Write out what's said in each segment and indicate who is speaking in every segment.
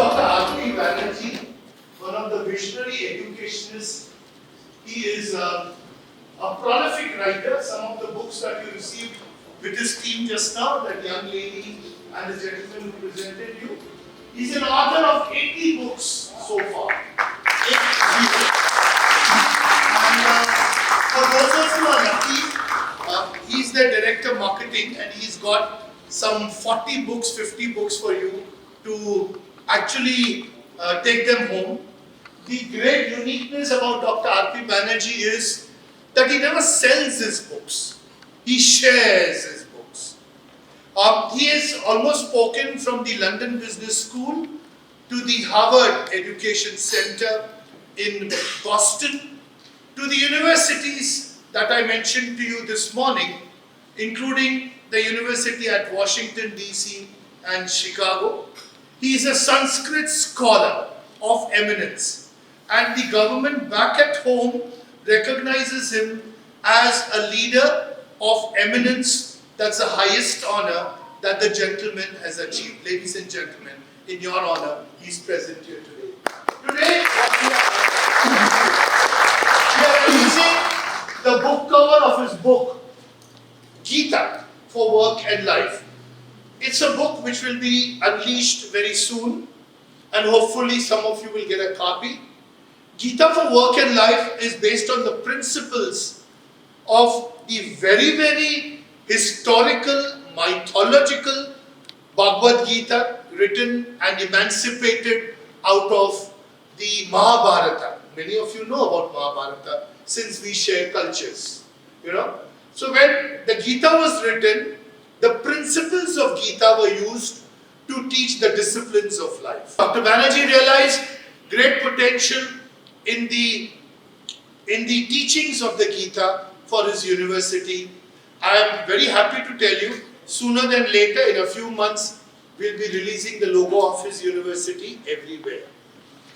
Speaker 1: Dr. BANERJEE, one of the visionary educationists. He is a prolific writer. Some of the books that you received with his team just now, that young lady and the gentleman who presented you. He's an author of 80 books so far. 80. And for those of you who are lucky, he's the director of marketing and he's got some 40 books, 50 books for you to actually take them home. The great uniqueness about Dr. BANERJEE is that he never sells his books. He shares his books. He has almost spoken from the London Business School to the Harvard Education Center in Boston, to the universities that I mentioned to you this morning, including the university at Washington, D.C. and Chicago. He is a Sanskrit scholar of eminence, and the government back at home recognizes him as a leader of eminence. That's the highest honor that the gentleman has achieved. Ladies and gentlemen, in your honor, he's present here today. Today, we are releasing the book cover of his book, Gita for Work and Life. It's a book which will be unleashed very soon, and hopefully some of you will get a copy. Gita for Work and Life is based on the principles of the very, very historical, mythological Bhagavad Gita, written and emancipated out of the Mahabharata. Many of you know about Mahabharata since we share cultures, you know. So when the Gita was written, the principles of Gita were used to teach the disciplines of life. Dr. BANERJEE realized great potential in the teachings of the Gita for his university. I am very happy to tell you, sooner than later, in a few months, we'll be releasing the logo of his university everywhere.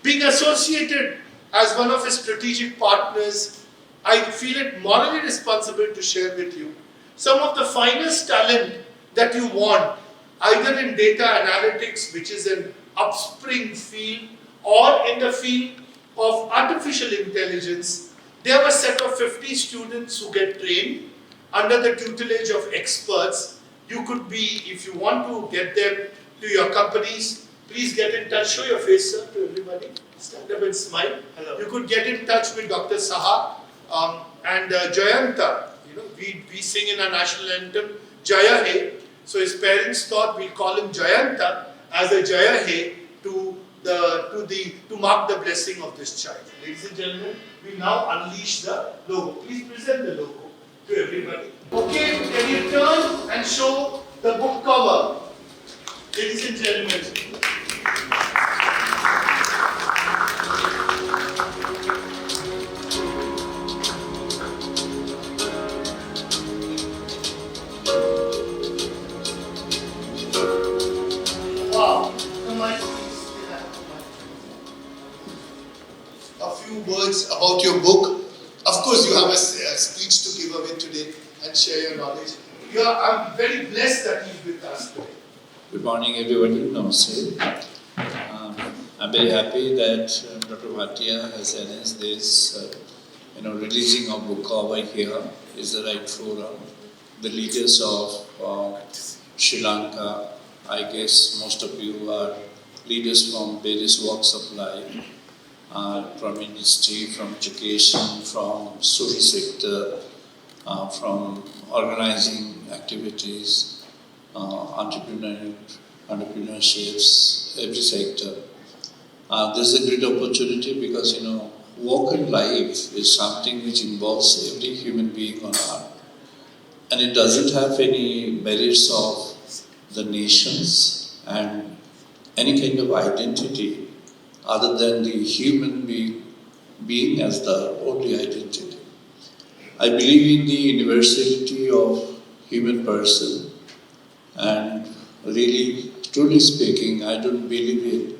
Speaker 1: Being associated as one of his strategic partners, I feel it morally responsible to share with you some of the finest talent that you want, either in data analytics, which is an upspring field, or in the field of artificial intelligence. They have a set of 50 students who get trained under the tutelage of experts. You could be, if you want to get them to your companies, please get in touch. Show your face, sir, to everybody. Stand up and smile. Hello. You could get in touch with Dr. Saha and Jayanta. You know, we sing in our national anthem, Jaya He. So his parents thought we'll call him Jayanta as a Jaya He to mark the blessing of this child. Ladies and gentlemen, we now unleash the logo. Please present the logo to everybody. Okay, can you turn and show the book cover? Ladies and gentlemen. Wow. A few words about your book. Of course, you have a speech to give away today and share your knowledge. I'm very blessed that you're with us today.
Speaker 2: Good morning, everybody. Namaste. I'm very happy that Dr. Bhatia has announced this, releasing of book cover here is the right forum. The leaders of Sri Lanka, I guess most of you are leaders from various walks of life, from industry, from education, from social sector, from organizing activities, entrepreneurships, every sector. This is a great opportunity because, work and life is something which involves every human being on earth. And it doesn't have any barriers of the nations and any kind of identity other than the human being as the only identity. I believe in the universality of human person, and really, truly speaking, I don't believe in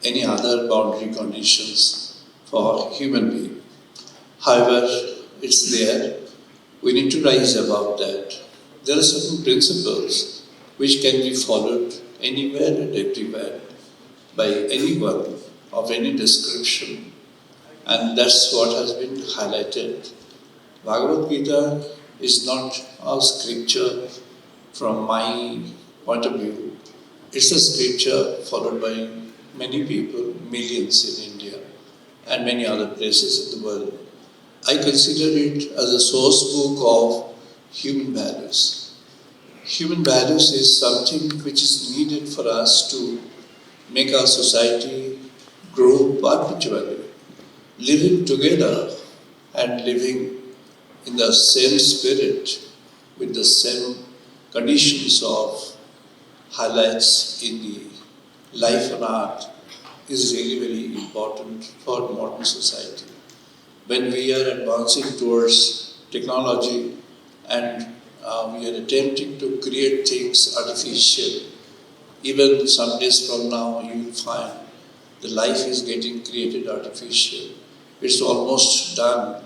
Speaker 2: any other boundary conditions for human being. However, it's there. We need to rise above that. There are certain principles which can be followed anywhere and everywhere. by anyone of any description, and that's what has been highlighted. Bhagavad Gita is not a scripture from my point of view. It's a scripture followed by many people, millions in India and many other places in the world. I consider it as a source book of human values. Human values is something which is needed for us to make our society grow perpetually, living together and living in the same spirit, with the same conditions of highlights in the life and art is really very important for modern society. When we are advancing towards technology and we are attempting to create things artificial, even some days from now you will find the life is getting created artificial. It's almost done,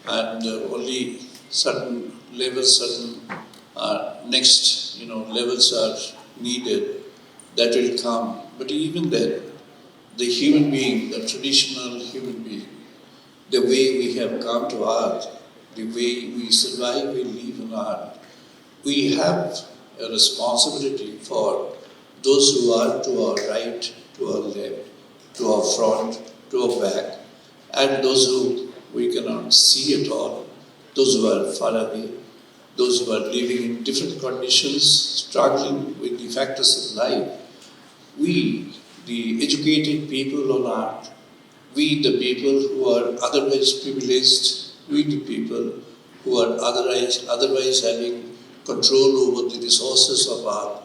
Speaker 2: and only certain levels, certain next levels are needed that will come. But even then, the human being, the traditional human being, the way we have come to earth, the way we survive, we live on earth, we have a responsibility for those who are to our right, to our left, to our front, to our back, and those who we cannot see at all, those who are far away, those who are living in different conditions, struggling with the factors of life. We, the educated people on earth, we, the people who are otherwise privileged, we, the people who are otherwise having control over the resources of earth,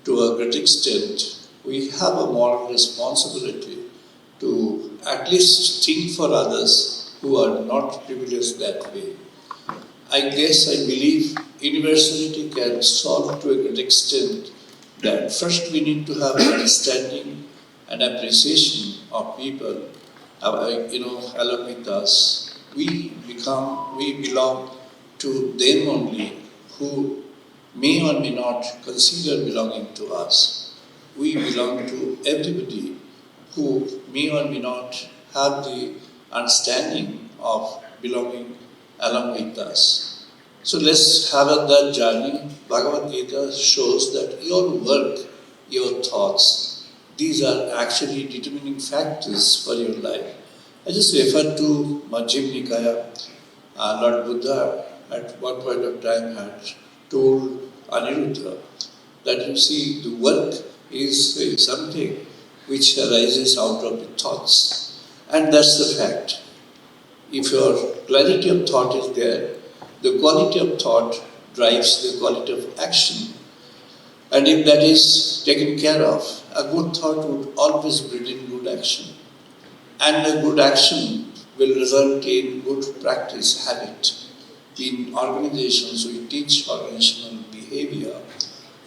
Speaker 2: to a great extent, we have a moral responsibility to at least think for others who are not privileged that way. I guess, I believe universality can solve to a great extent that first we need to have understanding and appreciation of people, along with us. We belong to them only who may or may not consider belonging to us. We belong to everybody who may or may not have the understanding of belonging along with us. So let's have that journey. Bhagavad Gita shows that your work, your thoughts, these are actually determining factors for your life. I just refer to Majjhima Nikaya. Lord Buddha at one point of time had told Aniruddha that you see, the work is something which arises out of the thoughts. And that's the fact. If your clarity of thought is there, the quality of thought drives the quality of action. And if that is taken care of, a good thought would always bring in good action. And a good action will result in good practice, habit. In organizations, we teach organizational behavior.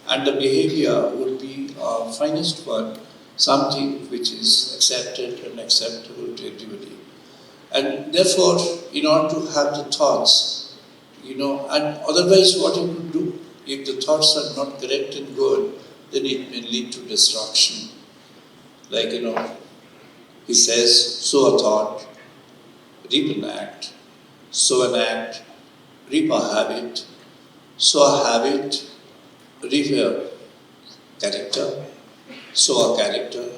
Speaker 2: And the behavior would be our finest one, something which is accepted and acceptable to everybody. And therefore, in order to have the thoughts, and otherwise what you could do, if the thoughts are not correct and good, then it may lead to destruction. Like, he says, sow a thought, reap an act, sow an act, reap a habit, sow a habit, reap a character, sow a character,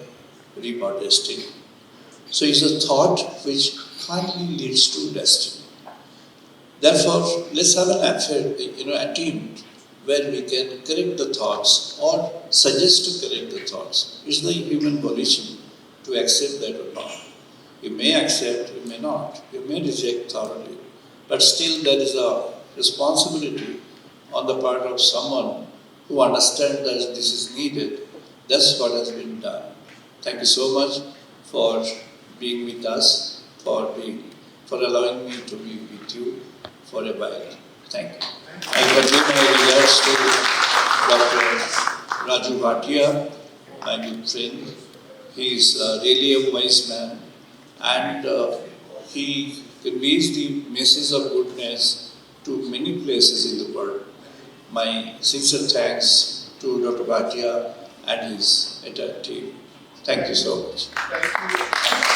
Speaker 2: reap a destiny. So it's a thought which finally leads to destiny. Therefore, let's have an effort, attempt where we can correct the thoughts or suggest to correct the thoughts. It's the human volition to accept that or not. You may accept, you may not. You may reject thoroughly. But still there is a responsibility on the part of someone who understands that this is needed. That's what has been done. Thank you so much for being with us, for allowing me to be with you for a while. Thank you. I convey my regards to Dr. Raju Bhatia, my good friend. He is really a wise man, and he conveys the message of goodness to many places in the world. My sincere thanks to Dr. Bhatia and his entire team. Thank you so much.
Speaker 1: Thank you.